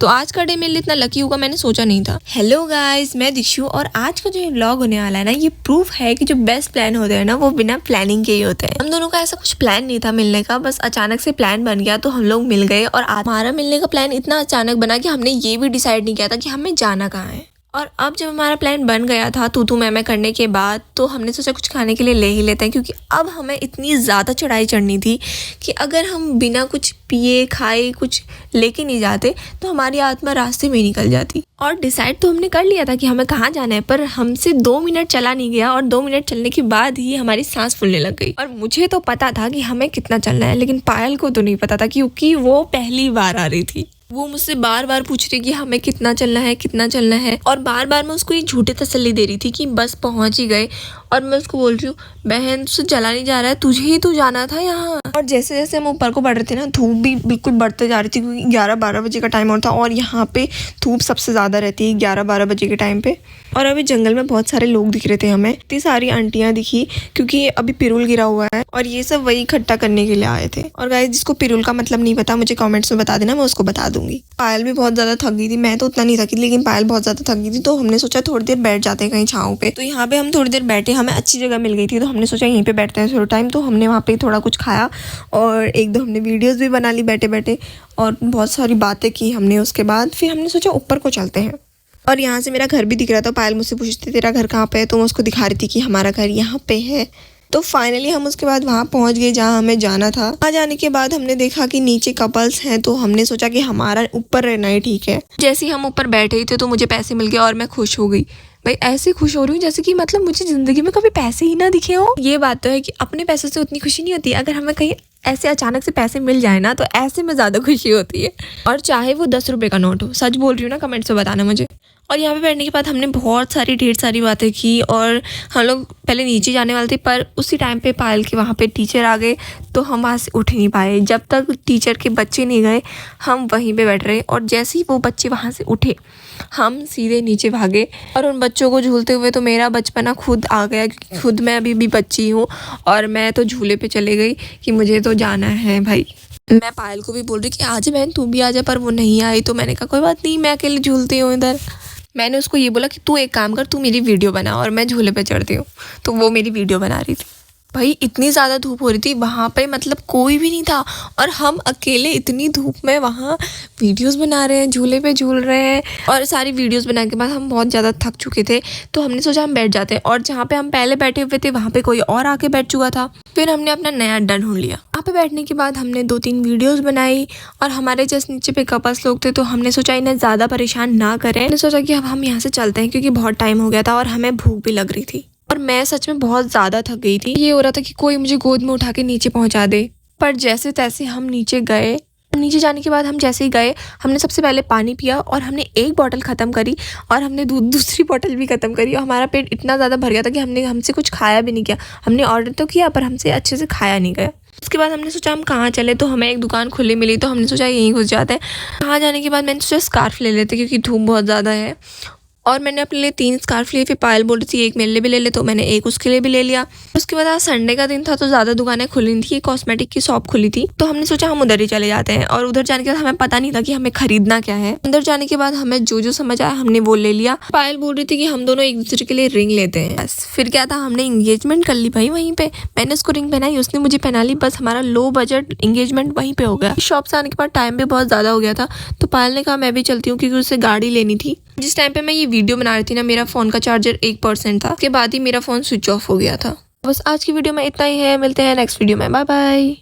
तो आज का डे मेरे लिए इतना लकी होगा मैंने सोचा नहीं था। हेलो गाइस, मैं दिक्षु और आज का जो ये व्लॉग होने वाला है ना, ये प्रूफ है कि जो बेस्ट प्लान होते हैं ना वो बिना प्लानिंग के ही होते हैं। हम दोनों का ऐसा कुछ प्लान नहीं था मिलने का, बस अचानक से प्लान बन गया तो हम लोग मिल गए। और हमारा मिलने का प्लान इतना अचानक बना कि हमने ये भी डिसाइड नहीं किया था कि हमें जाना कहाँ है। और अब जब हमारा प्लान बन गया था तू मैं करने के बाद, तो हमने सोचा कुछ खाने के लिए ले ही लेते हैं, क्योंकि अब हमें इतनी ज़्यादा चढ़ाई चढ़नी थी कि अगर हम बिना कुछ पिए खाए कुछ लेके नहीं जाते तो हमारी आत्मा रास्ते में निकल जाती। और डिसाइड तो हमने कर लिया था कि हमें कहाँ जाना है, पर हमसे 2 मिनट चला नहीं गया और 2 मिनट चलने के बाद ही हमारी सांस फूलने लग गई। और मुझे तो पता था कि हमें कितना चलना है, लेकिन पायल को तो नहीं पता था, क्योंकि वो पहली बार आ रही थी। वो मुझसे बार बार पूछ रही कि हमें कितना चलना है, और बार बार मैं उसको ये झूठे तसल्ली दे रही थी कि बस पहुंच ही गए। और मैं उसको बोल रही हूँ, बहन तुझसे चला नहीं जा रहा है, तुझे ही तो जाना था यहाँ। और जैसे जैसे हम ऊपर को बढ़ रहे थे ना, धूप भी बिल्कुल बढ़ते जा रही थी, क्योंकि 11-12 बजे का टाइम होता, और यहाँ पे धूप सबसे ज़्यादा रहती है 11-12 बजे के टाइम पे। और अभी जंगल में बहुत सारे लोग दिख रहे थे हमें, इतनी सारी आंटियाँ दिखी, क्योंकि अभी पिरुल गिरा हुआ है और ये सब वही इकट्ठा करने के लिए आए थे। और गाइस, जिसको पिरुल का मतलब नहीं पता मुझे कमेंट्स में बता देना, मैं उसको बता दूंगी। पायल भी बहुत ज़्यादा थक गई थी, मैं तो उतना नहीं थकी, लेकिन पायल बहुत ज़्यादा थक गई थी, तो हमने सोचा थोड़ी देर बैठ जाते हैं कहीं छाँव पे। तो यहाँ पे हम थोड़ी देर बैठे, हमें अच्छी जगह मिल गई थी, तो हमने सोचा यहीं पे बैठते हैं थोड़ा टाइम। तो हमने वहाँ पे थोड़ा कुछ खाया और 1-2 हमने वीडियोज़ भी बना ली बैठे बैठे, और बहुत सारी बातें की हमने। उसके बाद फिर हमने सोचा ऊपर को चलते हैं। और यहाँ से मेरा घर भी दिख रहा था। पायल मुझसे पूछती तेरा घर कहाँ पे है, तो मैं उसको दिखा रही थी कि हमारा घर यहाँ पे है। तो फाइनली हम उसके बाद वहाँ पहुँच गए जहाँ हमें जाना था। वहाँ जाने के बाद हमने देखा कि नीचे कपल्स हैं, तो हमने सोचा कि हमारा ऊपर रहना ही ठीक है। जैसे ही हम ऊपर बैठे ही थे तो मुझे पैसे मिल गए और मैं खुश हो गई। भाई ऐसे खुश हो रही हूँ जैसे कि मतलब मुझे ज़िंदगी में कभी पैसे ही ना दिखे हो। ये बात तो है कि अपने पैसों से उतनी खुशी नहीं होती, अगर हमें कहीं ऐसे अचानक से पैसे मिल जाए ना, तो ऐसे में ज़्यादा खुशी होती है। और चाहे वो 10 रुपये का नोट हो, सच बोल रही हूँ ना, कमेंट्स में बताना मुझे। और यहाँ पे बैठने के बाद हमने बहुत सारी ढेर सारी बातें की, और हम लोग पहले नीचे जाने वाले थे, पर उसी टाइम पे पायल के वहाँ पे टीचर आ गए, तो हम वहाँ से उठ नहीं पाए। जब तक टीचर के बच्चे नहीं गए हम वहीं पे बैठ रहे, और जैसे ही वो बच्चे वहाँ से उठे हम सीधे नीचे भागे। और उन बच्चों को झूलते हुए तो मेरा बचपना खुद आ गया, क्योंकि खुद मैं अभी भी बच्ची हूँ, और मैं तो झूले पे चले गई कि मुझे तो जाना है भाई। मैं पायल को भी बोल रही कि आज बहन तू भी आ जा, पर वो नहीं आई, तो मैंने कहा कोई बात नहीं, मैं अकेले झूलती हूँ इधर। मैंने उसको ये बोला कि तू एक काम कर, तू मेरी वीडियो बना, और मैं झूले पे चढ़ती हूँ। तो वो मेरी वीडियो बना रही थी। भाई इतनी ज़्यादा धूप हो रही थी वहाँ पे, मतलब कोई भी नहीं था, और हम अकेले इतनी धूप में वहाँ वीडियोस बना रहे हैं, झूले पे झूल रहे हैं। और सारी वीडियोस बनाने के बाद हम बहुत ज़्यादा थक चुके थे, तो हमने सोचा हम बैठ जाते हैं। और जहाँ पे हम पहले बैठे हुए थे वहाँ पे कोई और आके बैठ चुका था। फिर हमने अपना नया अड्डा ढूंढ लिया। वहाँ पे बैठने के बाद हमने 2-3 वीडियोस बनाई, और हमारे जस्ट नीचे पे कपल्स लोग थे, तो हमने सोचा इन्हें ज़्यादा परेशान ना करें। हमने सोचा कि अब हम यहाँ से चलते हैं, क्योंकि बहुत टाइम हो गया था और हमें भूख भी लग रही थी। और मैं सच में बहुत ज़्यादा थक गई थी। ये हो रहा था कि कोई मुझे गोद में उठा के नीचे पहुंचा दे। पर जैसे तैसे हम नीचे गए। नीचे जाने के बाद हम जैसे ही गए, हमने सबसे पहले पानी पिया, और हमने एक बोतल ख़त्म करी, और हमने दूसरी बोतल भी ख़त्म करी। और हमारा पेट इतना ज़्यादा भर गया था कि हमसे कुछ खाया भी नहीं किया। हमने ऑर्डर तो किया, पर हमसे अच्छे से खाया नहीं गया। उसके बाद हमने सोचा हम कहाँ चले, तो हमें एक दुकान खुली मिली, तो हमने सोचा यहीं घुस जाते हैं। वहाँ जाने के बाद मैंने सोचा स्कार्फ ले लेते, क्योंकि धूप बहुत ज़्यादा है। और मैंने अपने लिए 3 स्कार्फ लिए। फिर पायल बोल रही थी एक मेरे लिए भी ले ले, तो मैंने एक उसके लिए भी ले लिया। उसके बाद आज संडे का दिन था, तो ज़्यादा दुकानें खुली नहीं थी, कॉस्मेटिक की शॉप खुली थी, तो हमने सोचा हम उधर ही चले जाते हैं। और उधर जाने के बाद हमें पता नहीं था कि हमें खरीदना क्या है। अंदर जाने के बाद हमें जो समझ आया हमने वो ले लिया। पायल बोल रही थी कि हम दोनों एक दूसरे के लिए रिंग लेते हैं। बस फिर क्या था, हमने इंगेजमेंट कर ली भाई वहीं पे। मैंने उसको रिंग पहनाई, उसने मुझे पहना ली। बस हमारा लो बजट इंगेजमेंट वहीं पे हो गया। शॉप से आने के बाद टाइम भी बहुत ज़्यादा हो गया था, तो पायल ने कहा मैं भी चलती हूँ, क्योंकि उसे गाड़ी लेनी थी। जिस टाइम पे मैं ये वीडियो बना रही थी ना, मेरा फ़ोन का चार्जर 1% था। उसके बाद ही मेरा फ़ोन स्विच ऑफ हो गया था। बस आज की वीडियो में इतना ही है, मिलते हैं नेक्स्ट वीडियो में, बाय बाय।